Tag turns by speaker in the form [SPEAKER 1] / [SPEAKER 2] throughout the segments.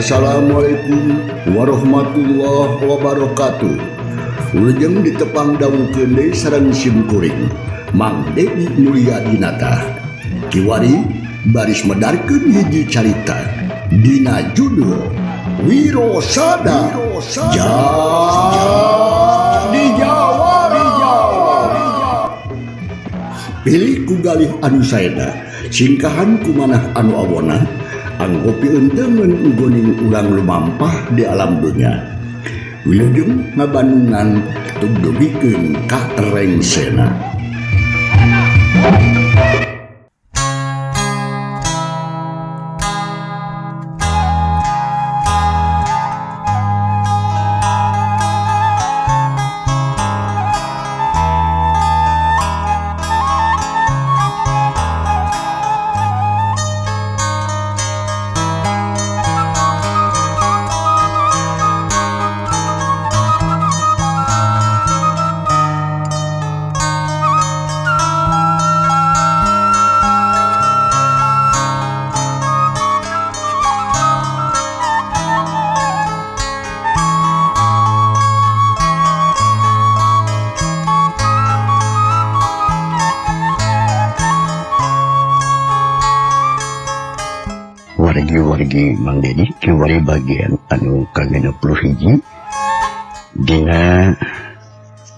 [SPEAKER 1] Assalamualaikum warahmatullahi wabarakatuh. Ulujeng ditepang daun kende sareng simkuring Mang Dedi Mulia Dinata kiwari baris medarkeun hiji carita dina judul Wirosada Jadi Jawara. Pilih ku galih anu saeda singkahan kumanah anu awona anggopi enteun ugoning ulang lumampah di alam dunia. Wilujeng ngabanungan tugdugikeun ka rengsena. Wargi Mang Dedi kiwari bagian anu ka-60 dina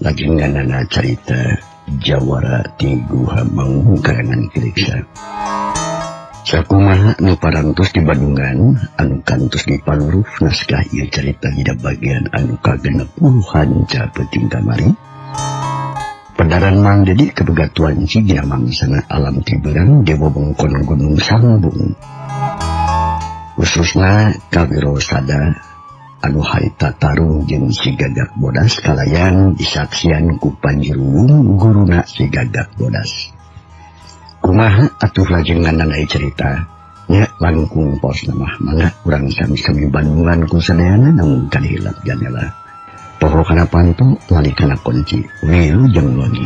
[SPEAKER 1] lajenganana carita Jawara ti Guha Mangu karangan Kiriksa. Sakumaha nu parantos di Bandungan anu kantos di Paluruf naskah ieu carita dina bagian anu ka-60 capeting kamari. Pendaran Mang Dedi kebegatuan si dina mangsana alam tiberang dewa bengkon Gunung Sambung. Khususna Wirosada anu harita tarung jeung si Gagak Bodas kalayan disaksian ku Panjiruwung guruna si Gagak Bodas. Kumaha atuh lajenganana cerita nya langkung pos mah mangga urang sami-sami Bandungan ku sadeana namun kadihilap janela. Poho kana panto lali kana kunci wilujeng wangi.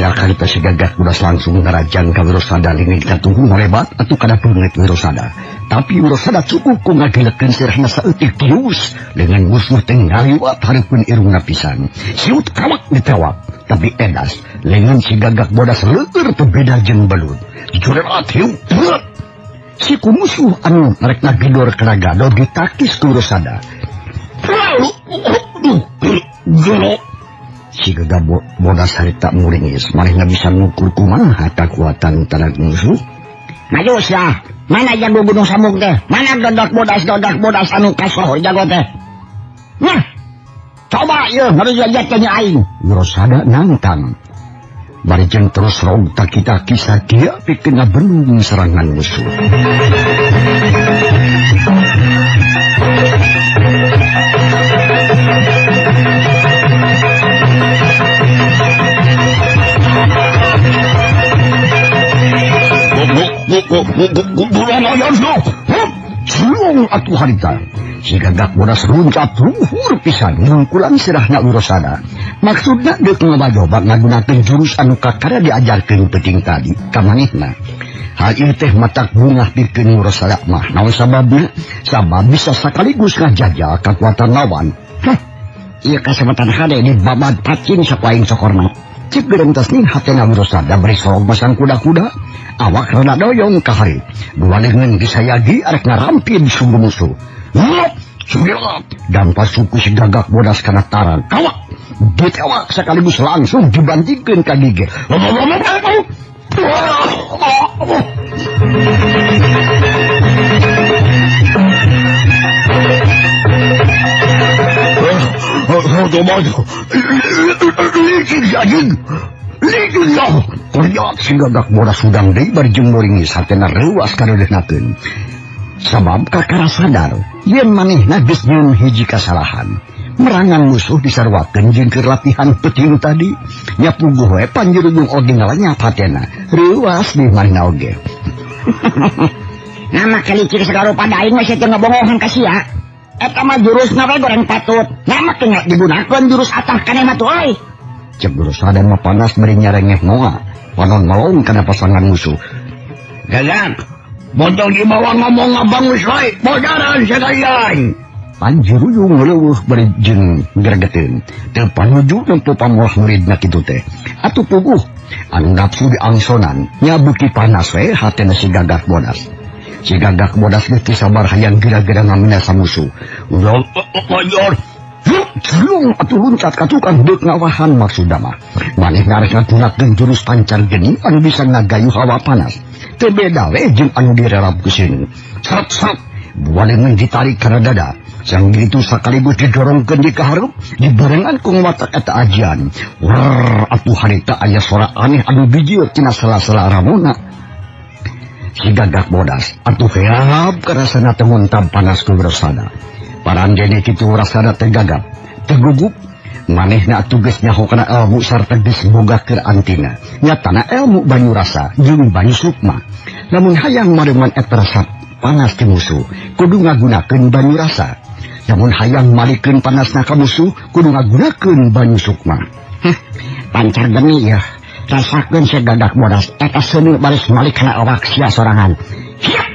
[SPEAKER 1] Karita si Gagak Bodas langsung ngarajang ka Wirosada lingit katuhu morebat atuh kada beungeut Wirosada. Tapi Wirosada cukup ku ngagilekeun sirahna saeutik tius dengan musuh teh ngaliwat hareupeun irungna pisan. Siut kawak ditewak, tapi edas lengan si Gagak Bodas leueur teu beda jeung belut. Dijurerat hiu berat. Si ku musuh anu rek ngagidor kana gado ditakis ku Wirosada. Si Gagak Bodas harita muringis manehna bisa ngukur kumaha kakuatan tanah musuh. Maju sia, mana jago Gunung Sambung teh? Mana Gagak Bodas anu kasoh jago teh? Nah, coba ieu ngarujajet nya aing. Wirosada nantang. Bari jeung terus rog taki-taki sakieu pikeun ngabendung serangan musuh. Sulung atuh harita si Gagak Bodas runcat luhur pisan ngungkulan sirahna Wirosada. Maksudna deuk ngabajoba ngagunakeun jurus anu kakara diajarkeun peuting tadi ka manehna. Hal ieu teh matak bungah pikeun Wirosada mah naon sababna? Sabab bisa sakaligus ngajajal kakuatan lawan. Ieu kasebatan hade di babad pacing sakuaing sokorna. Cik gerentas nih hatena Wirosada beri sorong pasang kuda-kuda. Awak rada doyong kahari. Dua lengan disayagi arek ngarampin sumbu musuh. Ngop, sugilat. Dan pas suku si Gagak Bodas kana tarang. Kawak, ditewak sekaligus langsung dibandingkan ka gigi. Kuryat si Gagak Bodas sudang deui bari jeung muringis hatena reuas kareudeuhnakeun. Sabab kakara sadar yen manehna geus nyieun hiji kasalahan. merangan musuh disarwakeun jeung keur latihan peting tadi. Nya puguh we Panjuruyung oge ngalanya patena. Reuas di manehna oge.
[SPEAKER 2] Nama kelicir segala pada aing masih teu ngabongohan ka sia. Eta mah jurusna we goreng patut. Nama teu digunakeun jurus atah kana mah tuh euy.
[SPEAKER 1] Cek Dursada mah panas meri nyarengeh moa. Panon malong kana pasangan musuh.
[SPEAKER 3] Gagak, bodoh di bawah ngomong ngabangus wae, bodaran sekalian.
[SPEAKER 1] Panjuruyung leuweuh bari jeung gregeteun. Teu panuju nempo pamolah muridna kitu teh. Atuh puguh anu nafsu diangsonan nya beuki panas we hatena si Gagak Bodas. Si Gagak Bodas geus teu sabar hayang gira-gira ngamina sa musuh.
[SPEAKER 3] Mayor,
[SPEAKER 1] Julung atuh luncat ka tukang deuk ngawahan maksudna mah. Maneh ngarek ngagunakeun jurus pancar geni anu bisa ngagayuh hawa panas. Teu beda we jeung anu direrab ku sini. Seret-seret bualengan ditarik kana dada. Sang gitu sakaligus didorongkeun di kahareup dibarengan ku watak eta ajian. Wer atuh harita aya suara aneh anu bijil tina sela-sela ramona. Si Gagak Bodas atuh heab karasana teu ngontab panas ku Dursada. Parandene kitu rasana teh gagap, teu gugup. Manehna atuh geus nyaho kana ilmu sarta geus boga keur antina. Nyatana ilmu banyu rasa jeung banyu sukma. Lamun hayang mareman eta rasa panas ti musuh, kudu ngagunakeun banyu rasa. Namun hayang malikeun panasna ka musuh, kudu ngagunakeun banyu sukma.
[SPEAKER 2] Pancar geni ya. Rasakeun si Gagak Bodas eta seuneu baris malik kana awak sia sorangan. Hiap.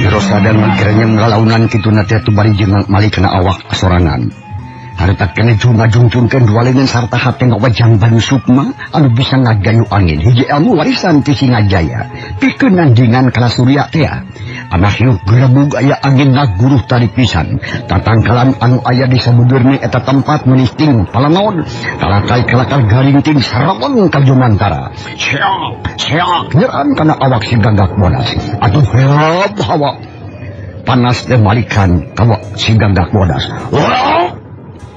[SPEAKER 1] Dursada ngakiranya ngalaunan kitu nate atuh bari jeung malik kana awak sorangan. Harita kene ngajungcungkeun dualengan sarta hateng wajang banyu sukma anu bisa ngagayu angin hiji ilmu warisan ti Singajaya pikeun nandingan kana Surya teh. Ana hiup gerebug aya angin ngaguruh tadi pisan. Tatangkalan anu aya di sabudeurna eta tempat menisting palangon kalakal garingting sarawon ka Jumantara. Seak nyerang kana awak si Gagak Bodas. Atuh heab hawa panas teh malikan ka si Gagak Bodas.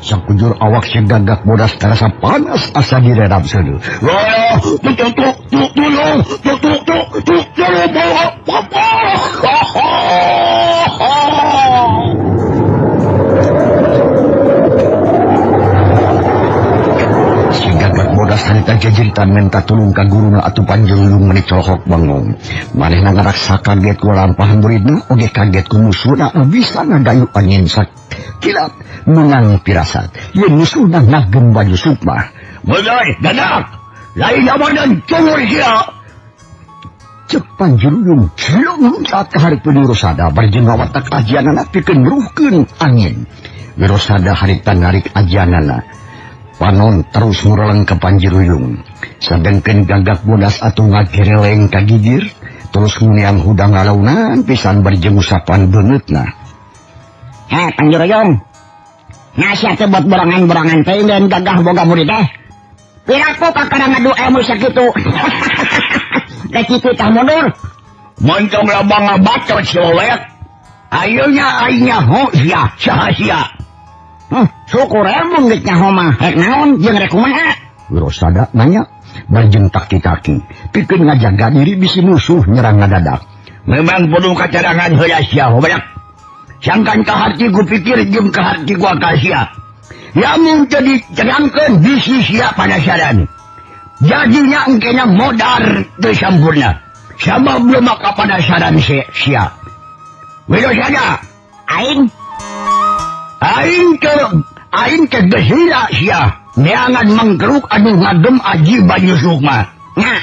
[SPEAKER 1] Sakujur awak si Gagak Bodas terasa panas asa direrab seudeuh. Si Gagak Bodas harita jejeritan minta tulung ka guruna atuh Panjuruyung meuni colhok bengong. Manehna ngaraksa kaget ku lampahan muridna oge kaget ku musuhna anu bisa ngagayu angin kilat menang pirasat. Yen musuhna ngagem banyu sukma.
[SPEAKER 3] Mulai, Gagak, lain awanan cungur sia.
[SPEAKER 1] Cek Panjuruyung cilung saat kahareupeun Dursada bari jeung ngawatak ajianana pikeun meruhkeun angin. Dursada harita narik ajianana. Panon terus ngureleng ke Panjuruyung. Sadengkeun Gagak Bodas atuh ngagereleng ka gigir, terus nguniang hudang ngalaunan pisan bari jeung usapan beungeutna.
[SPEAKER 2] Panjuruyung, nasi atuh buat borangan-borangan teh dan gagah boga murid teh. Piraku kakara ngadu ilmu sakitu. Da kitu tah mundur.
[SPEAKER 3] Montong labang ngabacot si Owek. Ayeuna aing nyaho sia, saha sia.
[SPEAKER 2] Syukur embung geus nyaho mah. Rek naon jeung rek kumaha?
[SPEAKER 1] Dursada nanya, bari jeung taki-taki, pikeun ngajaga diri bisi musuh nyerang ngadadak.
[SPEAKER 3] Memang kudu kacadangan heula sia, Owek. Sangkan kaharti ku pikir jeung kaharti ku akasia. Yamun jadi cerangkeun bisi sia panasaran. Jadinya engkena modar teu sampurna. Sabab belum maka panasaran sia. Wirosada, aing ke gesila sia. Neangan mangkeruk anu ngagem aji banyu sukma. Nah,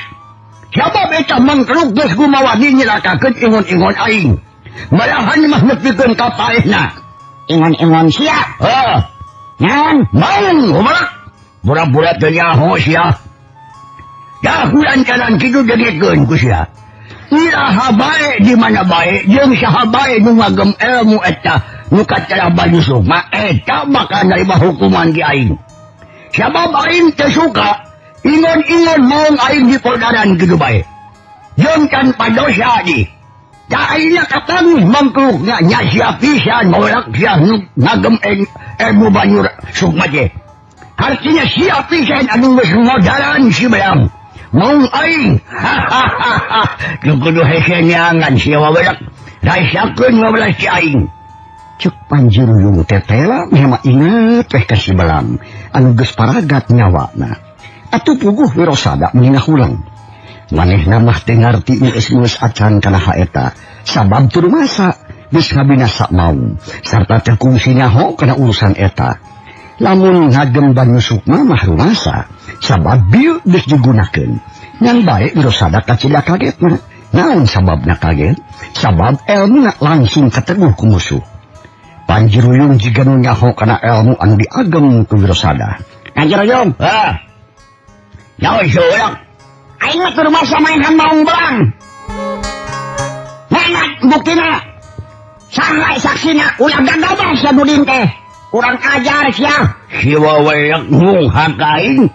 [SPEAKER 3] sabab eta mangkeruk geus gumawani nyelakakeun ingon-ingon aing. Malahan mah nepikeun ka paehna.
[SPEAKER 2] Ingon-ingon sia. Naon?
[SPEAKER 3] Maung, umak. Pura-pura teu nyaho sia. Dahulan kanan kitu degikeun ku sia. Iraha bae di mana bae jeung saha bae nu ngagem ilmu eta nu kacara banyu sukma eta bakal narima hukuman di aing. Sabab aing teu suka ingon-ingon maung aing di poldaran kitu bae. Jeung tanpa dosa di. Dahil nakatang mangkluk nya siya pisan mawalak siya ngagem ilmu banyu sukma je. Artinya siya pisan anong mas modalan si Bayang. Maung aing. Kukudu hesenyangan siya mawalak. Raisakun mawalak si aing.
[SPEAKER 1] Cuk Panjuruyung tetela memang inget si Belang anu geus paragat nyawana. Atuh puguh Wirosada mengingahulang. Maneh namah teu ngarti geus acan kana haeta sabab teu masa geus ngabinasa maung sarta teu kungsi nyaho kana urusan eta. Lamun ngagem banyu sukma mah rumasa sabab bieu geus digunakeun. Yang bae Wirosada kacida kagetna. Naon sababna kaget? Sabab elmuna langsung kateguh ku musuh. Panjuruyung jiga nu nyaho kana elmu anu diagem ku Wirosada.
[SPEAKER 2] Panjuruyung,
[SPEAKER 3] Nyawa si Walang.
[SPEAKER 2] aing mah teu masa mainan maung belang. Mana buktina? Saha saksina ulah gagabah sa Budin teh. Kurang ajar sia.
[SPEAKER 3] Si Walang ngung hakain.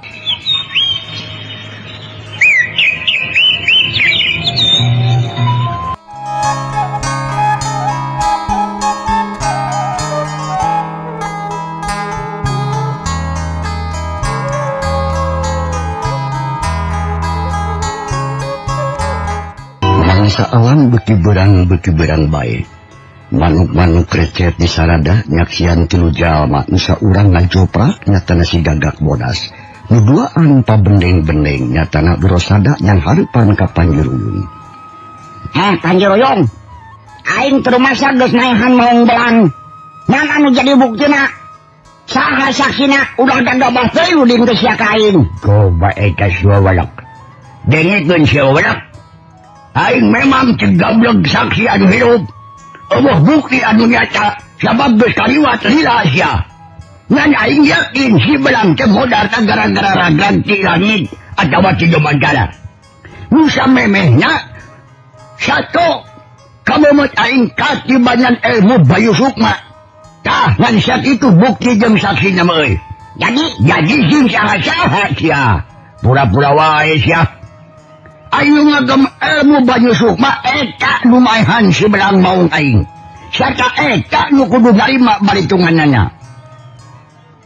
[SPEAKER 1] Bangsa alam beki berang baik. Manuk-manuk recet di sarada nyaksian tilu jalma nusa urang ngajoprak nyatana si Gagak bodas. Nuduaan pabendeng-bendeng nyatana Wirosada yang hareupan ka Panjuruyung.
[SPEAKER 2] Panjuruyung, aing teu masa geus maehan maung belang. Ngan anu jadi buktina? Saha saksina ulah gagabah teh udin teh sia ka aing.
[SPEAKER 3] Coba eta si Walang. Dengikeun si Walang. Aing memang cegablog saksi anu hidup. Allah bukti anu nyata sabab geus kaliwat lila sia. Ngan aing yakin si Belang teh modar gara-gara ragrag ti langit atawa ti Jomantara. Nu samemehna sato kamemot aing katibanan ilmu bayu sukma. Tah ngan sakitu bukti jeung saksi na euy. Jadi jeung saha-saha sia. Pura-pura wae sia. Ayo ngagem ilmu banyu sukma eta nu maehan si Belang maung aing. Sarta eta nu kudu narima balitunganana.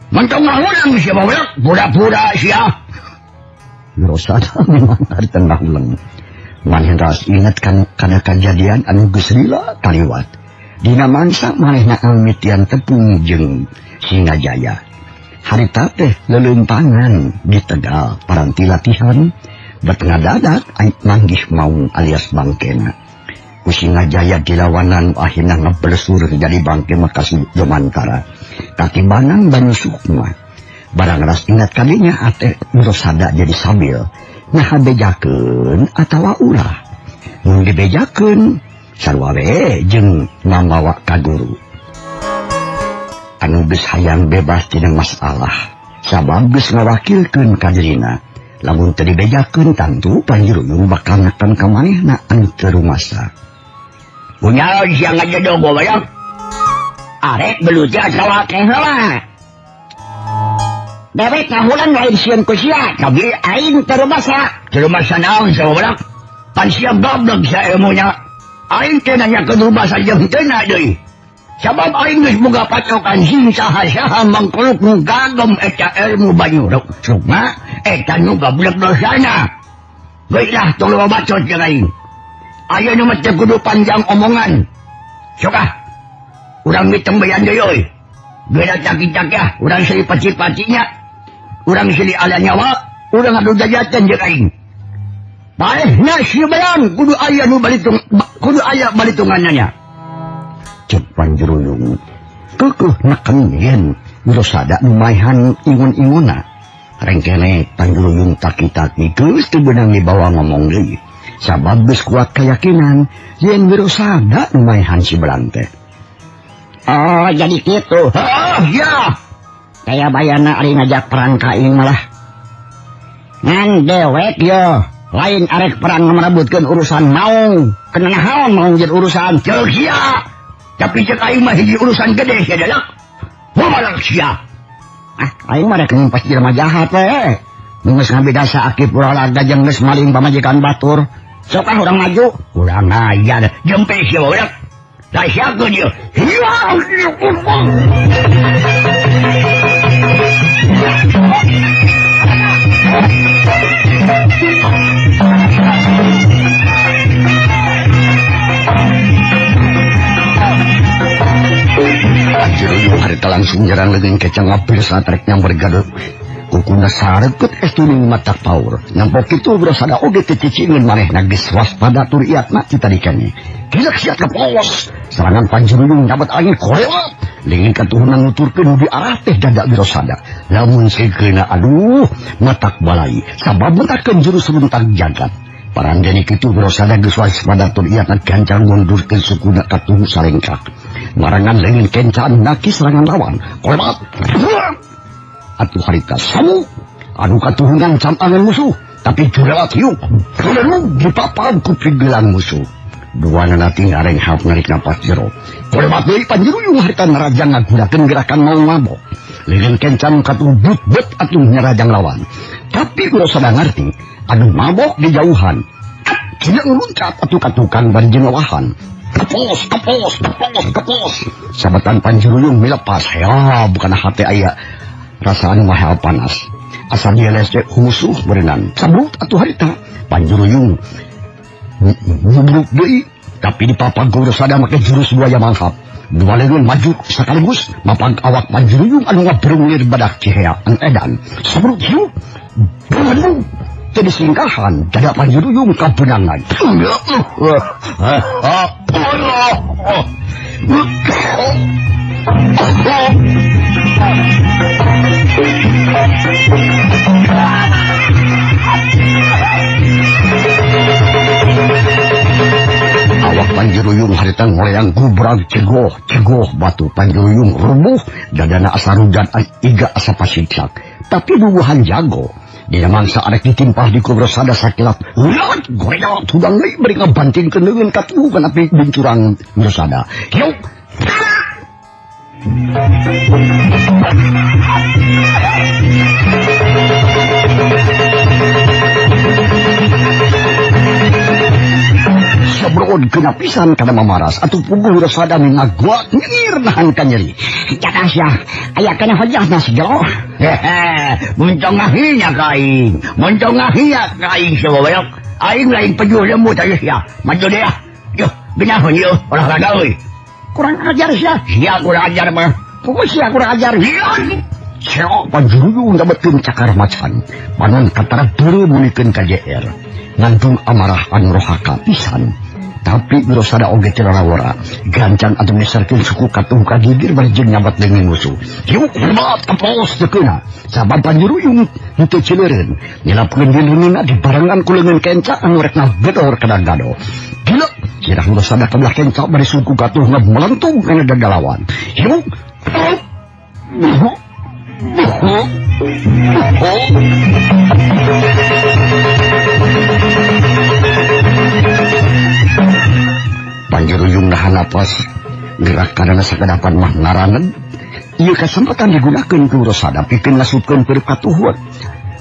[SPEAKER 3] Mentong ngahulang si Walang pura-pura sia.
[SPEAKER 1] Wirosada memang harita ngahulang. Maneh ras inget kana kejadian anu geus lila kaliwat. Dina mangsa manehna almitian tepung jeung Singajaya. Harita teh leuleumpangan di Tegal paranti latihan. Betengah dadak aing manggih maung alias bangkena. Ku Singajaya dilawanan akhirna ngeblesur jadi bangke makasih Jomantara. Katibanan banyu sukma. Barang ras ingat kalinya ate Wirosada jadi sambil. Nah bejakeun atawa ulah. Mun dibejakeun sarua we jeung mamawa ka guru. Anu geus hayang bebas tina masalah. Sabab geus ngawakilkeun ka dirina. Lamun teu dibejakeun tantu Panjuruyung bakal ngakan ka manehna anu teu rumasa.
[SPEAKER 3] Punya siang aja dong Walang.
[SPEAKER 2] Arek beluja sawake heula. Dewek ngahulang lain sieun ku sia, tapi aing teu rumasa.
[SPEAKER 3] Teu rumasa naon si Walang. Pan sia goblok sa ilmunya. Aing teh nanyakeun rumasa jeung teu na deui. Sabab aing geus boga patokan hing saha-saha mangkuluk nu gagem eta ilmu banyu sukma. Eta nu goblok dosana. Baiklah tong bacot jeung aing. Aya nu mah teu kudu panjang omongan. Sok urang mitembeyan deui euy. Geura caki-caki urang sili paci-pacinya. Urang sili ala nyawa, urang adu jajaten jeung aing. Baehna si Belang kudu aya nu balitungannya.
[SPEAKER 1] Cek Panjuruyung keukeun nakengen Wirosada nu maehan ingun-inguna. Rengkene Panjuruyung taki-taki geus teu beunang dibawa ngomong deui. Sabab geus kuat keyakinan yen Wirosada nu maehan si Belang teh.
[SPEAKER 2] Oh, jadi kitu.
[SPEAKER 3] Ya.
[SPEAKER 2] Kaya bayana ari ngajak perang ka aing malah. Ngan dewek yo, lain arek perang merebutkeun urusan maung. Kenaon maung jeung urusan
[SPEAKER 3] Ceuk sia. Tapi cek aing mah hiji urusan gede sia dalak. Walang sia.
[SPEAKER 2] Aing mah rek ngumpas jelema jahat we. Nu geus ngabidasa akib urang laga jeung geus maling pamajikan batur. Sok orang maju.
[SPEAKER 3] Kurang ajar. Jempe siya udah. Rasya ko niyo.
[SPEAKER 1] Panjuruyung harita langsung nyerang leugeung kecang ngapir satrek yang bergaduh. Kukuna sareget estuning matak paur. Nampok itu berasada oge tecicingin manehna geus waspada tur iatna citadikanya. Gila siat kepos. Serangan Panjuruyung nyabat angin korewat. Lingin katuhunan nuturkeun di arah teh dada birosada. Lamun segeuna aduh matak balai. Sabab mentakeun jurus runtag jagat. Parandeni kitu birosada geus waspada tur iatna gancang mundurkeun sukuna katuhu salengkak. Marangan lingin kencaan naki serangan lawan. Korewat. Atuh harita samu anu katuhunan campangin musuh tapi jurat yuk lalu dipapang ku pigelang musuh duana nanti ngareng hap narik napas jero kolebat deui Panjuruyung harita nerajang ngagunakeun gerakan mau mabok leugeun kencan katuh but atuh nyerajang lawan tapi ulah sadang ngarti anu mabok di jauhan kina ngeluncat atuh katukan bari jengawahan kepos sabatan Panjuruyung milepas ya bukan hati aya rasaan mahal panas asal dia lesek musuh berenang sabrut atuh harita Panjuruyung nubruk deui tapi dipapang ku urusada make jurus buaya manghap dua leungeun maju sekaligus mapang awak Panjuruyung anu ngabrunglir badak cihea an edan sabrut hiu beradu jadi singkahan dada Panjuruyung kabenangan awak Panjuruyung harita ngoleang gubrang cegoh batu Panjuruyung rubuh dadana asa rudan iga asa pasicak tapi bubuhan jago dina mangsa arek ditimpah di kubrosada sakilat ulat goreot hudang deui bari ngabantingkeun leungeun katuh kana pi bincurang urosada yuk Sabron kena pisan kana mamaras atuh puguh urosada ngaguak ngir nahan ka nyeri
[SPEAKER 2] Jakasya, aya kena hojahna segelo.
[SPEAKER 3] Muncong ngahinya kain. Muncong ngahinya kain sebayok. Aing lain pejuh lembu tadi ya. Maju deh ya. Yuk, binahun yuk. Olahraga oi.
[SPEAKER 2] Kurang ajar sia.
[SPEAKER 3] Sia kurang ajar mah.
[SPEAKER 2] Pokok sia kurang ajar.
[SPEAKER 1] Ceo Panjuruyung dabetin cakar macan. Panon katara buru munikeun ka JR. Ngantung amarah anu rohaka pisan. Tapi birosada oge tilarawara gancang atuh meserkeun suku katuh ka gigir bari jeung nyabat leungeun musuh. Yuk hormat kapos tekeuna. Sabab Panjuruyung henteu cileureun. Nyelapkeun leungeunna dibarengan ku leungeun kenca anu rek ngagedor ka dagado. Gila, sirah birosada kabelah kenca bari suku katuh ngamelentung kana dadalawan. Yuk. Panjuruyung nahan napas gerak karena sakadapan mah ngarangen ieu kesempatan digunakeun ku urosada pikeun ngasupkeun keur katuhuan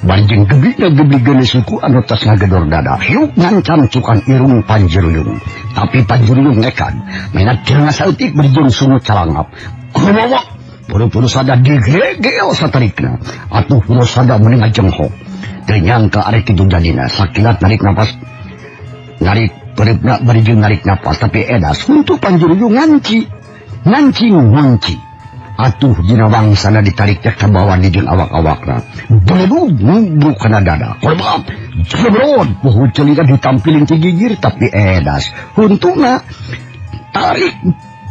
[SPEAKER 1] bari jeung geblikna suku anu tos ngagedor dada hiuk ngancam cukan irung Panjuruyung tapi Panjuruyung nekat menat jeung saeutik bari jeung sungut calangap kumaha buru-buru sada digegeo satarikna atuh urosada meunang jenghok teu nyangka arek kitu jadina sakilat narik napas narik peripna bari jeung narik napas tapi edas untuk Panjuruyung nganci atuh dina wangsana ditarik ka bawah di jeung awak-awakna bulu kana dada korban jebrod poho celina ditampilin ti gigir tapi edas untungna tarik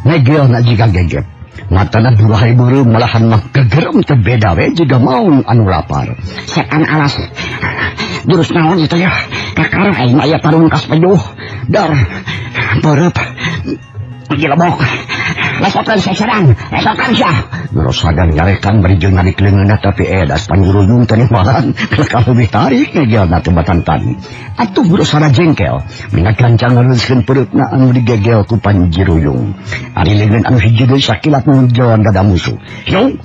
[SPEAKER 1] negelna jiga gegep matana durahay beureum malahan mah gegerem teu beda we jiga maung anu lapar
[SPEAKER 2] Setan alas. Jurus naon itu ya? Kakara aing aya tarung kas pejuh. Dar berep gilebok. Lesokan seserang, lesokan syah.
[SPEAKER 1] Birosada nyarekan bari jeung narik leungeunna tapi edas Panjuruyung teh maran kalau ditarik ngegelna teu batantan. Atuh birosada jengkel mingat gancang ngeureuskeun pereupna anu digegel ku Panjuruyung. Ari leungeun anu hiji deui sakilat nunjoan dada musuh. Yung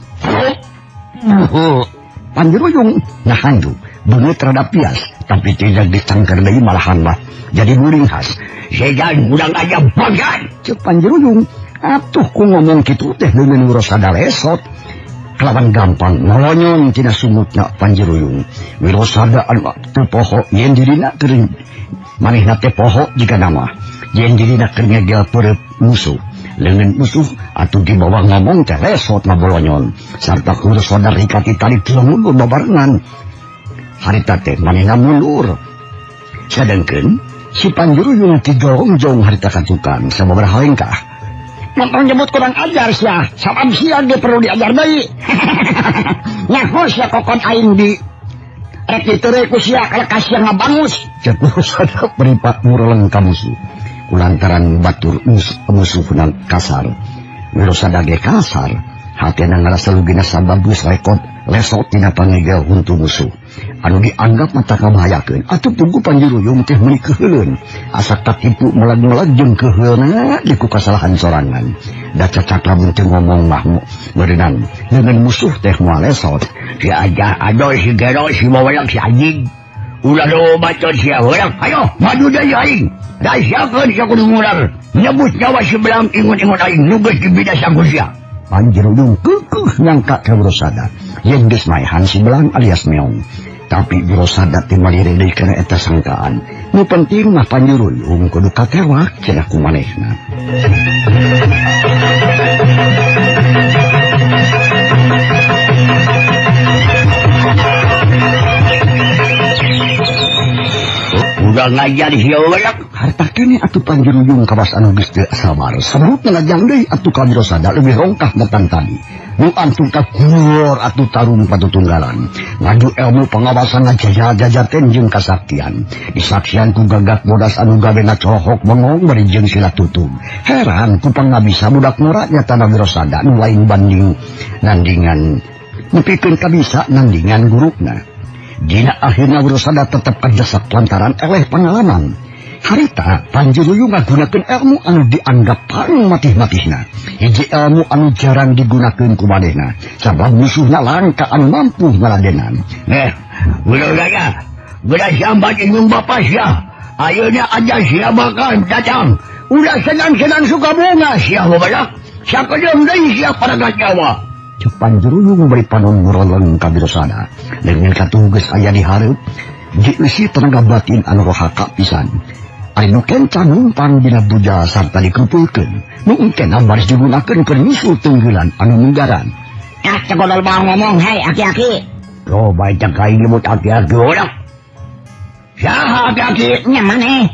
[SPEAKER 1] Panjuruyung nahandu Beungeut rada pias, tapi tidak dicangker deui malahan lah jadi muring khas.
[SPEAKER 3] Segan urang aja bagan.
[SPEAKER 1] Cek Panjuruyung, atuh ku ngomong kitu teh leungeun Wirosada lesot. Kelawan gampang nolonyon tina sumutna Panjuruyung. Wirosada anu teu poho yen dirina keur manehna teh poho jika nama. Yen dirina keur ngegel peureup musuh. Leungeun musuh atuh dibawa ngomong teh lesot mabolonyon. Sarta Wirosada rikati tali teu mundur babarengan. Harita teh manehna mundur. Sadengkeun si Panjuruyung tigolong-jong harita katukan sababaraha lengkah. Nonton nyebut kurang ajar sia, sabab sia ge perlu diajar deui. Nyaho sia kokon aing di rek diteureuy ku sia kalekas sia ngabangus.
[SPEAKER 2] Cek Wirosada beripat mureleng ka musuh. Kulantaran batur musuhna kasar. Wirosada ge kasar, hatena ngarasa lugina sabab geus lesot tina pangegel huntu musuh. Anu dianggap mata kabahayakeun atuh pugu Panjuruyung teh meuli keheuleun asa katipu melag-melag jeung keheulna di ku kasalahan sorangan. Da cacak lamun teu ngomong mah meureunang leungeun musuh teh moal lesot.
[SPEAKER 3] Si aja adoh si gero si bawalang si anjing. Ulah lo bacot sia urang. Ayo maju deui aing. Da siakeun sia kudu ngular. Nyebut nyawa si belang ingun-ingun aing nu geus dibidasa ku sia.
[SPEAKER 2] Panjuruyung keukeuh nyangka ka Wirosada yen geus maehan si belang alias meong. Tapi Wirosada teh malire deui kana eta sangkaan. Nu penting mah Panjuruyung kudu kakewak cenah ku manehna.
[SPEAKER 3] Udah ngajar sia urang.
[SPEAKER 2] Harta kene atuh Panjuruyung kawas anu geus teu sabar. Sabut ngajang deui atuh ka Wirosada leuwih rongkah datang tadi. Nu antun ka kulur atuh tarung patutunggalan. Ngadu ilmu pengawasan ngajaja-jajaten jeung kasaktian. Disaksian ku gagak bodas anu gawena cohok bengong bari jeung sila tutug. Heran ku pangabisa budak norak nyatana Wirosada nu lain banding nandingan. Nepikeun kabisa nandingan gurukna. Dina akhirna Wirosada tetep kadesak lantaran eleh pengalaman. Harita Panjuruyung ngagunakeun ilmu anu dianggap paling matih-matihna. Hiji ilmu anu jarang digunakeun ku manehna, sabab musuhna langka anu mampu ngaladenan.
[SPEAKER 3] Wirosada, udah sambat ingung bapa sia. Ayeuna aja sia bakal datang. Udah senang-senang suka bunga sia babalak. Sia kedeung deui sia paraga Jawa.
[SPEAKER 2] Cek Panjuruyung beri panon nguroleng ka Wirosada. Leungeun katugas aya di hareup, dieusi tenaga batin anu rohaka pisan. Ari nu kencan numpang dina buja sarta dikumpulkeun. Nu engken baris digunakeun keur misuh tunggulan anu munggaran. Cekodol bae ngomong, hei aki-aki.
[SPEAKER 3] Coba cek aing nyebut aki-aki urang. Saha aki-aki?
[SPEAKER 2] Nya maneh?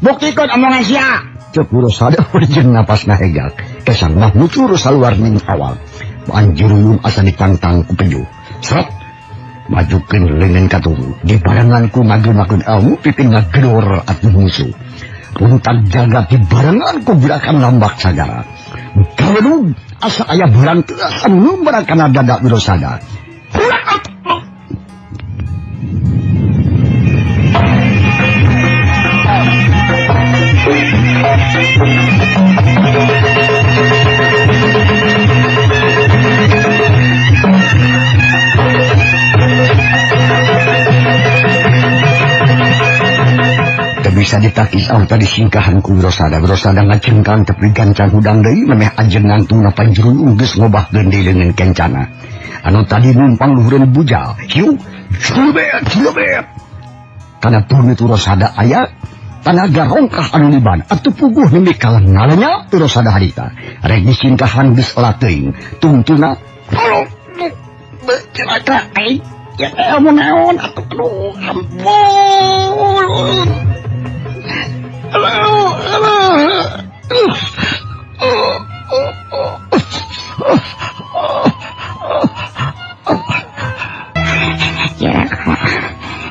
[SPEAKER 2] Buktikeun omongan sia. Cek Wirosada jeung napasna hegak. Kesang mah nucur saluar ning awal. Panjuruyung asa ditantang ku penjuh. Sret. Majukeun leungeun katuru. Di barenganku ngageun ilmu pipin ngagedor atuh musuh. Puntag jaga di barenganku gerakan lambak sagara. Galudug asa aya bulan teus anu numbar kana dada Wirosada. Bisa ditakis au tadi singkahan ku Wirosada. Wirosada ngacengkang tepi gancang hudang deui memeh ajengan tuna Panjuruyung geus ngobahkeun deui leungeun kencana. Anu tadi numpang luhureun bujal. Hiu, cilebet. Kana purni Wirosada aya tanaga rongkah anu liban atuh puguh nembe kalang ngalanya Wirosada harita. Rek disingkahan geus elat teuing. Tungtuna tolong celaka ai. Ya ilmu naon atuh aduh ampun.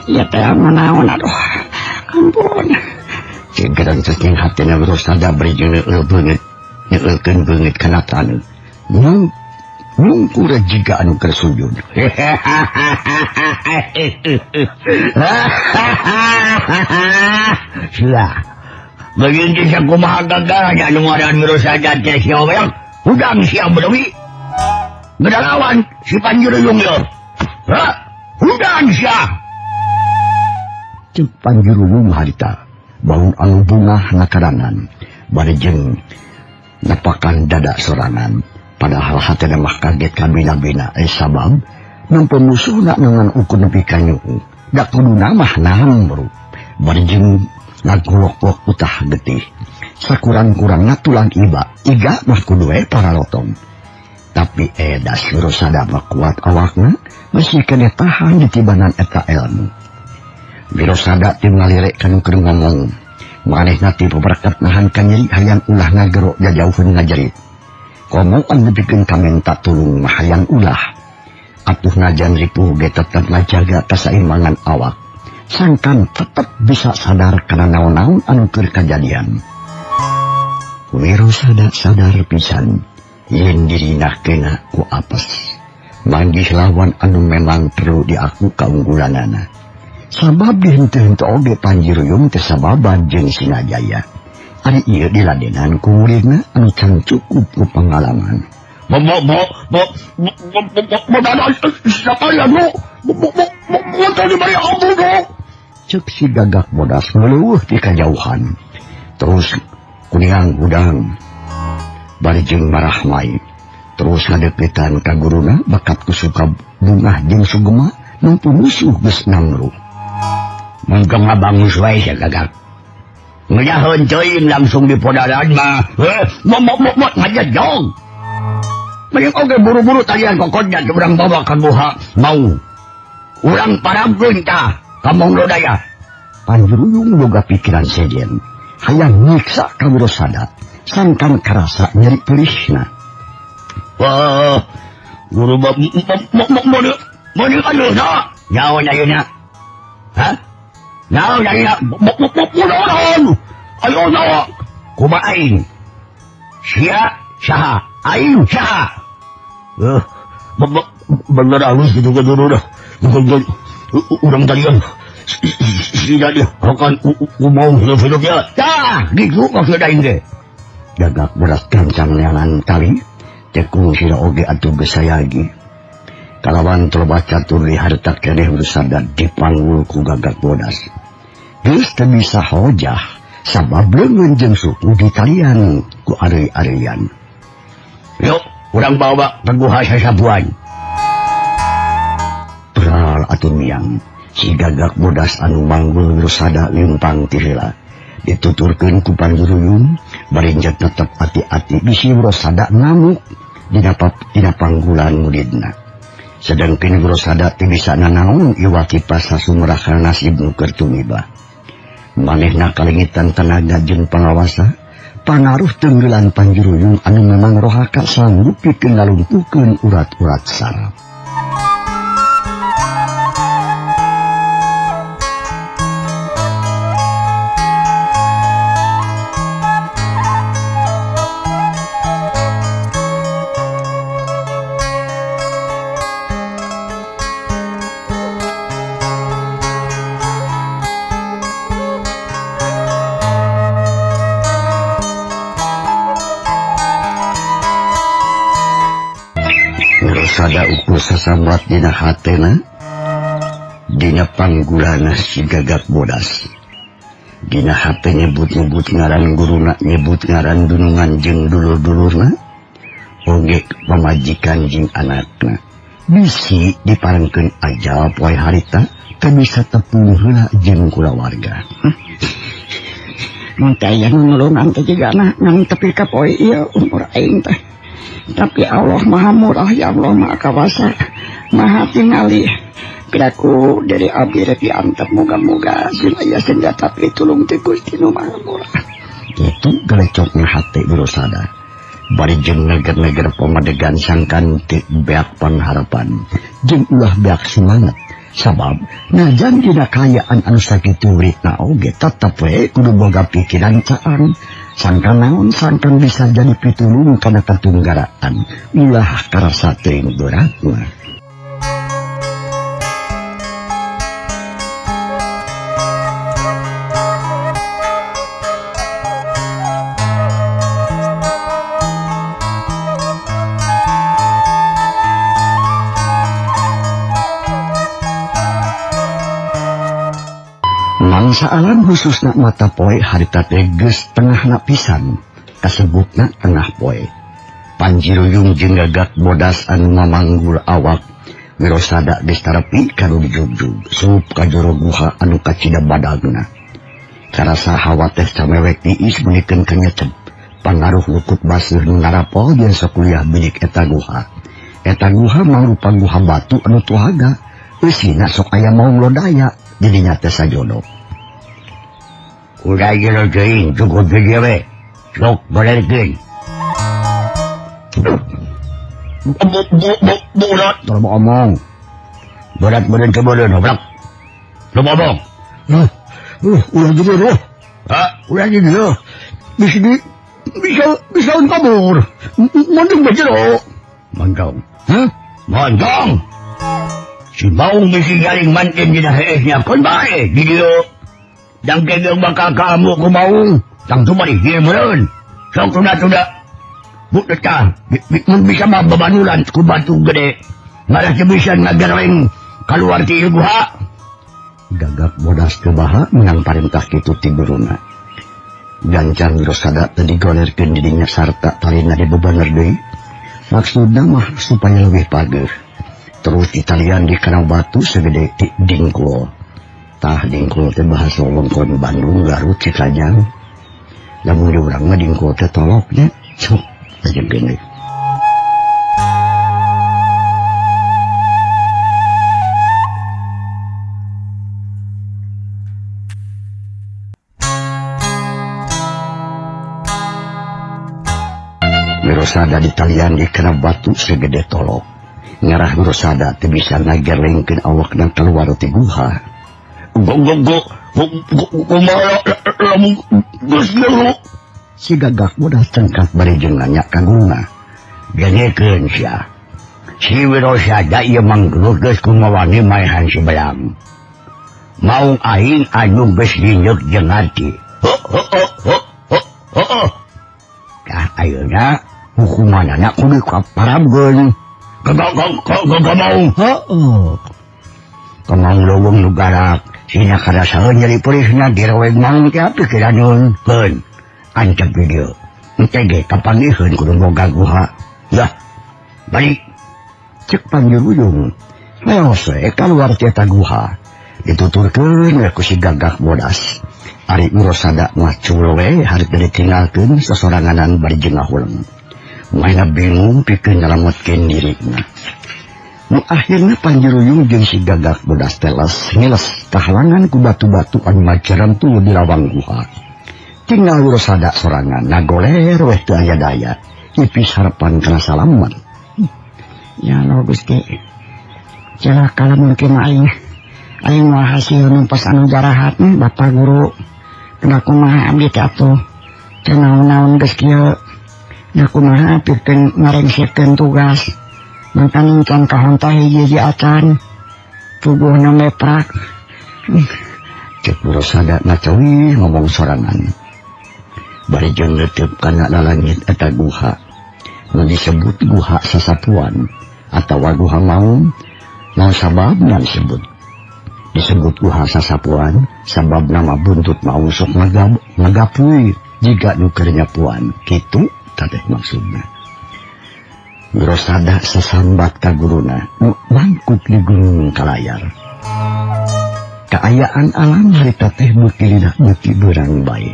[SPEAKER 2] Ya teh naon aduh ampun. Cengkeran cacing hatena Wirosada beri jeung neueul beungeut neueulkeun beungeut kana taneuh. Nungkura jiga anu keur sujud.
[SPEAKER 3] Sia. Bagian sia kumaha gagalnya anu ngaran Wirosada teh sia urang. Udang sia bedewi. Ngelawan si Panjuruyung yo. Udang sia.
[SPEAKER 1] cek Panjuruyung harita bau anu bungah nakarangan bari jeung nepakan dada sorangan padahal hatena mah kaget kabina-bina sabab nampa musuhna nangan ukur nepi ka nyuuk da kuduna mah nahan bro bari jeung ngagolok-golok utah getih sakurang-kurangna tulang iga mah kudu para lotong tapi das Wirosada mah kuat awakna masih kena tahan di tibanan eta ilmu Wirosada tim ngalirek kanu keur ngomong manehna ti berkat nahan ka nyeri hayang ulah ngagero jajauheun ngajerit komoan nepikeun ka menta tulung mah hayang ulah atuh najan ripuh ge tetep ngajaga kasaimbangan awak sangkan tetep bisa sadar kana naon-naon anu keur kajadian Wirosada sadar pisan yen dirina kena ku apes manggih lawan anu memang perlu diaku kaunggulanana sabab dihenteu-henteu oge Panjiruyung teh sababan jeung Sinajaya ari ieu diladenan ku muridna anu can cukup ku pengalaman cek si Gagak Bodas meleuweuh di kajauhan terus kuningang gudang bari jeung marahmai terus ngadepitan ka guruna bakat kusuka bungah jeung sugema nampu musuh geus nangru mangga ngabangus wae sia Gagak ngeudaheun teuing langsung di podaran mah ngajajong mending oge buru-buru talian kokodna teu urang bawa ka buha mau urang parabkeun tah ka Monggo Daya Panjuruyung boga pikiran sejen hayang nyiksa ka Wirosada sangkan karasa nyeri pelisna wah guru mau ayeuna nyaon ayeuna hah nyaon ayeuna pudoran ayeuna kumaha aing sia saha aing saha bener halus gitu kan udah bukan urang talian sida dia akan mau hidup ya tah gitu maksud aing ge Gagak Bodas gancang leangan kali tekung sira oge atuh gesayagi kalawan troba catur di harta keneh Wirosada dipanggul ku Gagak Bodas geus teu bisa hojah sabab leungeun jeung suku di talian ku ari-arian yuk urang bawa teguh sasabuan beral atuh miang si Gagak Bodas anu manggul Wirosada limpang ti heula dituturkeun ku Panjuruyung bari tetep hati-hati bisi Wirosada ngamuk dina panggulan muridna sedangkeun Wirosada teu bisa nanaon ieu kipas sasumerahan nasib nu keur tumiba manehna kalengitan tenaga jeung pangawasa pangaruh tenggelan Panjuruyung anu memang rohaka sanggup pikeun ngalumpuhkeun urat-urat saraf Wirosada ukur sasambat dina hatena dina panggulana si Gagak Bodas dina hate nyebut-nyebut ngaran guruna nyebut ngaran dunungan jeung dulur-dulurna oge pamajikan jeung anakna bisi diparengkeun ajal poe harita teu bisa tepung heula jeung kulawarga mun teh aya nulungan teh jigana ngan tepi ka poe ieu umur aing teh tapi Allah maha murah ya Allah maha kawasa maha tingali piraku dari abdi rek diantep moga-moga sinaya senjata pitulung ti Gusti nu maha murah itu gelecokna hati Wirosada bari jeung neger-neger pamadegan sangkan ti beak pangharapan jeung ulah beak semangat sabab najan dina kayaan anu sakitu uritna oge tetep we kudu boga pikiran caang sangkan naon sangkan bisa jadi pitulung kana katunggaraan ulah karasa teuing beratna Mangsa alam khususna mata poe harita teges tengah na pisan kasebutna tengah poe. Panjiruyung jeung gagak bodas anu mamanggul awak wirosada geus tarepi kanu dijugjug sup ka jero guha anu kacida badagna. Karasa hawa teh samewek tiis menikeun kanyecep pangaruh lukut baseuh nu ngarapol jeung sakuliah bilik eta guha. Eta guha mangrupa guha batu anu tuhaga eusina sok aya maung lodaya didinya teh sajodo.
[SPEAKER 3] Udah jero teuing cukup video we. Sok belerkeun. Berat.
[SPEAKER 1] Tolong omong.
[SPEAKER 3] Berat beren ke beren, oblak. Lu ngomong.
[SPEAKER 1] Ulah gitu loh. Ulah gitu loh. Bisa kabur. Mondong baca loh.
[SPEAKER 3] Mondong.
[SPEAKER 1] Hah?
[SPEAKER 3] Mondong. Si Maung misi galing mantin di daheesnya. Kon bae, di dia. Dan kegang bakal kamu ku Maung. Tang tumari, dia meren. Sok tunda-tunda. Bukan ka, bisa mababanulan ku batu gede. Ngaras bisa ngagareng keluar ti guha.
[SPEAKER 1] Gagak bodas kebaha menang parintah kitu ti guruna. Gancar wirosada tadi golerkeun didinya sarta talina dibebaner deui. Maksudna mah supaya lebih pager. Terus ditalian di kana batu segede ti dingkul. Tah dingkul teh bahasa wewengkon Bandung Garut Cikajang. Lamun di urang mah dingkul teh toloknya. Cuk, aja gini. Wirosada ditalian di kena batu segede tolok. Ngarah wirosada teu bisa ngagerlengkeun awakna keluar ti guha. Si gagak bodas cengkat bari jeung nanya ka guna.
[SPEAKER 3] Genyekeun sia. Si wirosada ieu manggelut geus kumawani maehan si belang. Maung aing anu geus dinyeuk jeung hati. Tah ayeuna hukumanana kudu kaparabgeun. Kagak Maung.
[SPEAKER 1] Heeh.
[SPEAKER 3] Kemang lowong nu garak. Sina kadasaeun nyeri perisna direweg Maung teh api kiraneun. Keun. Ancep video. Ente ge kapanggiheun kudu boga guha. Dah. Balik.
[SPEAKER 1] Cek panjuruyung. Leos we kaluar ti eta guha. Dituturkeun we ku si gagak bodas. Ari wirosada macul we harita ditinggalkeun sosoranganan bari jeung ngahuleng. Maena bingung pikeun nyelametkeun dirina. Nu akhirna panjuruyung jeung si gagak bodas teles ngiles kahalangan ku batu-batu anu maceran tuh di lawang guha. Tinggal wirosada sorangan nagoler weh teu aya daya. Ipis harapan kana salaman.
[SPEAKER 2] Ya lo Gusti. Celaka lamun kieu aing. Aing moal hasil numpas anu jarahat Bapak Guru. Kena kumaha abdi teh atuh. Teu naon-naon geus kieu. Da kumaha pikeun ngarengsikeun tugas. Mangkaning can kahonta hiji acan. Tubuhna meprak.
[SPEAKER 1] Cek wirosada ngacowi ngomong sorangan. Bari jeung leuteup kana lalangit eta guha. Nu disebut guha sasapuan atawa guha Maung. Naon sababna disebut? Disebut guha sasapuan sabab nama buntut Maung sok ngagapuy jiga nu keur nyapuan. Kitu teh maksudna. Wirosada sasambat ka guruna nu bangkut di gunung kalayar. Kaayaan alam harita teh beuki lidah beuki beurang bae.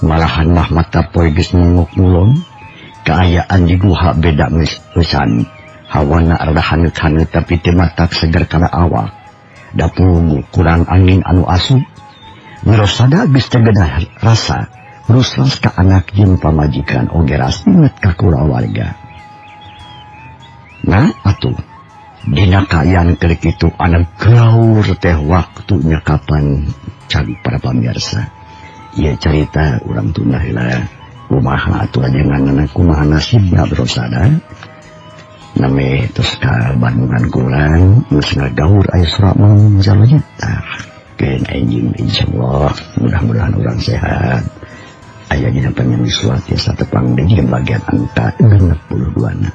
[SPEAKER 1] Malahan mah mata poe geus ngunguk ngulon. Kaayaan di guha beda misan. Hawana rada hanut-hanut tapi teu matak seger kana awak. Da puluh kurang angin anu asup. Wirosada geus tegedah rasa ruslas ka anak jeung pamajikan oge ras inget ka kulawarga. Nah atuh dina kaayaan keur kitu anak gaur teh waktunya kapan cari para pamirsa. Ieu carita urang tunda heula. Kumaha atuh ajenganna kumaha nasibna wirosada. Name tos ka Bandungan kurang geus ngagaur aya sora mung jalanya. Keun anjing insyaallah mudah-mudahan urang sehat. Aya dina pengen suat tiasa tepang deui bagian angka 62 na.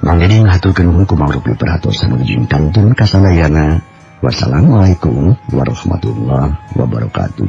[SPEAKER 1] Mangga ngaturkeun nuhun ku mangrupi perhatosan ujung kantun kasalayana Wassalamualaikum warahmatullahi wabarakatuh.